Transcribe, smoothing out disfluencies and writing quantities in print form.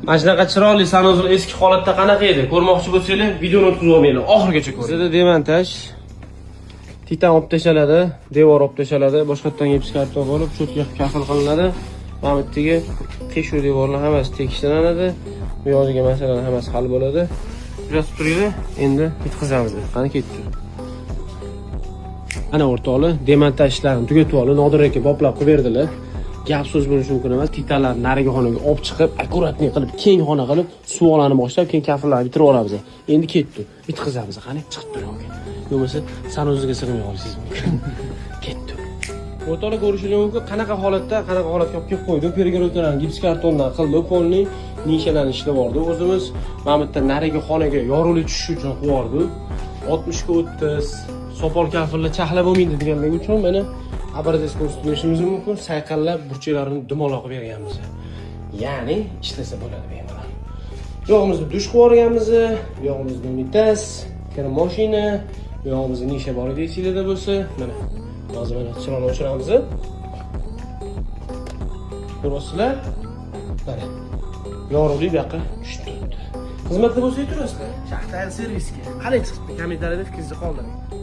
Mana shunaqa chiroyli sanuzul eski holatda qanaqa edi? Ko'rmoqchi bo'lsanglar, videoni o'tkazib olmanglar, oxirigacha ko'ring. Bizda demontaj titan olib tashaladi, devor olib tashaladi, boshqa yerdan gips karton olib, cho'tga kafil qilinadi. Mana bu yerga teshuv devorlar hammasi tekislanadi. Bu yo'lga masalalar hammasi hal bo'ladi. Biraz turinglar, endi bitkazamiz. Qani ketdi. Ana o'rtoqlar, demontaj ishlarini tugatib olib, Nodir aka boplab qo'yib berdilar. Gap so'z bo'lishi mumkin emas. Titanlarni nariga xonaga olib chiqib, akkuratni qilib, keng xona qilib, suvolani boshlab, keyin kafillarni bitirib olamiz. Endi ketdi. Bitkazamiz. Qani chiqib turing. Yo'qsa sanuzga sig'may qolishingiz mumkin. Ketdi. O'rtoqlar ko'rishingiz mumkin, qanaqa holatda, qanaqa holatga olib kelib qo'ydi. Pergolotlarni gips kartondan qildi, polni nishalarni ishlab oldi. O'zimiz mana bu yerda nariga xonaga yorug'lik tushishi uchun qo'yardi. 60 ga 30 sopol kafillar chaqlab bo'lmaydi deganligi uchun mana abrazes ko'rsatishimiz mumkin. Sayqallab burchaklarini dumaloq berganmiz. Ya'ni ishlasa bo'ladi bemalol. Yo'g'imizda dush qo'yganmiz, yo'g'imizda mitas, kir mashina, yo'g'imizda nisha bor edi esingizda bo'lsa, mana hozir mana chiroqni o'chiramiz. Ko'rasizlar? Mana yorug'lik bu yoqqa tushib turibdi. Xizmatda bo'lsangiz turasizlar. Shaxtar servisga. Qalay chiqibdi? Kommentariyada fikringizni qoldiring.